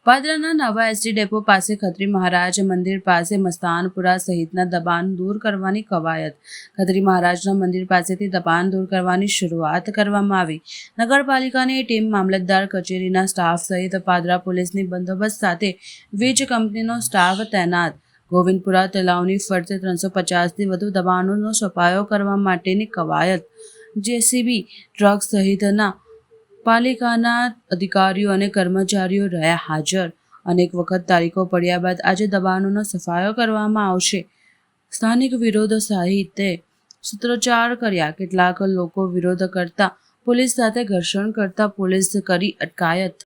પાદરાના નવા ST depot પાસે ખત્રી મહારાજ મંદિર પાસે મસ્તાનપુરા સહિતના દબાણ દૂર કરવાની કવાયત. ખત્રી મહારાજના મંદિર પાસેથી દબાણ દૂર કરવાની શરૂઆત કરવામાં આવી. નગરપાલિકાની ટીમ, મામલતદાર કચેરીના સ્ટાફ સહિત પાદરા પોલીસની બંદોબસ્ત સાથે વીજ કંપનીનો સ્ટાફ તૈનાત. ગોવિંદપુરા તલાવની ફરતે 350થી વધુ દબાણોનો સફાયો કરવા માટેની કવાયત. જેસીબી, ટ્રક સહિતના પાલિકાના અધિકારીઓ અને કર્મચારીઓ રહ્યા હાજર. અનેક વખત તારીખો પડ્યા બાદ આજે દબાણોનો સફાયો કરવામાં આવશે. સ્થાનિક વિરોધ સાહિત્ય સૂત્રોચ્ચાર કર્યા. કેટલાક લોકો વિરોધ કરતા પોલીસ સાથે ઘર્ષણ કરતા પોલીસ કરી અટકાયત.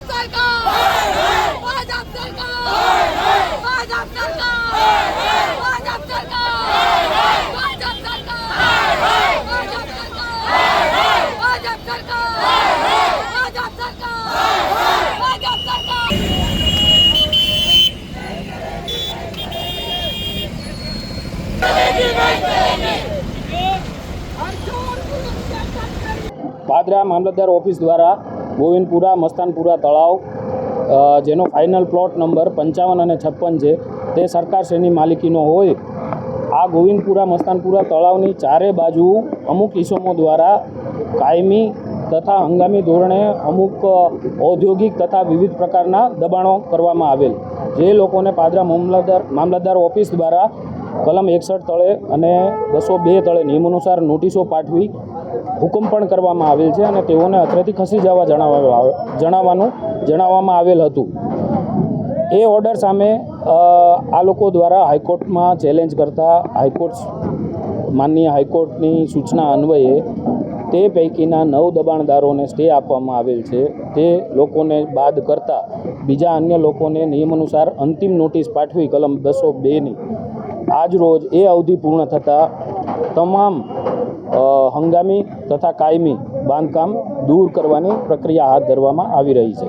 પાદરા મામલતદાર ઓફિસ દ્વારા ગોવિંદપુરા મસ્તાનપુરા તળાવ, જેનો ફાઇનલ પ્લોટ નંબર 55 અને 56 છે, તે સરકારશ્રીની માલિકીનો હોય આ ગોવિંદપુરા મસ્તાનપુરા તળાવની ચારે બાજુ અમુક ઇસમો દ્વારા કાયમી તથા હંગામી ધોરણે અમુક ઔદ્યોગિક તથા વિવિધ પ્રકારના દબાણો કરવામાં આવેલ, જે લોકોને પાદરા મામલતદાર ઓફિસ દ્વારા કલમ 61 તળે અને 202 તળે નિયમાનુસાર નોટિસો પાઠવી હુકમ પણ કરવામાં આવેલ છે અને તેઓને અત્રેથી ખસી જવા જણાવવામાં આવેલ હતું. એ ઓર્ડર સામે આ લોકો દ્વારા હાઈકોર્ટમાં ચેલેન્જ કરતા માનનીય હાઈકોર્ટની સૂચના અન્વયે તે પૈકીના 9 દબાણદારોને સ્ટે આપવામાં આવેલ છે. તે લોકોને બાદ કરતા બીજા અન્ય લોકોને નિયમાનુસાર અંતિમ નોટિસ પાઠવી કલમ 202ની આજ રોજ એ અવધિ પૂર્ણ થતાં તમામ હંગામી તથા કાયમી બાંધકામ દૂર કરવાની પ્રક્રિયા હાથ ધરવામાં આવી રહી છે.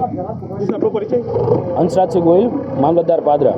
હંસરાજસિંહ ગોહિલ, મામલતદાર પાદરા.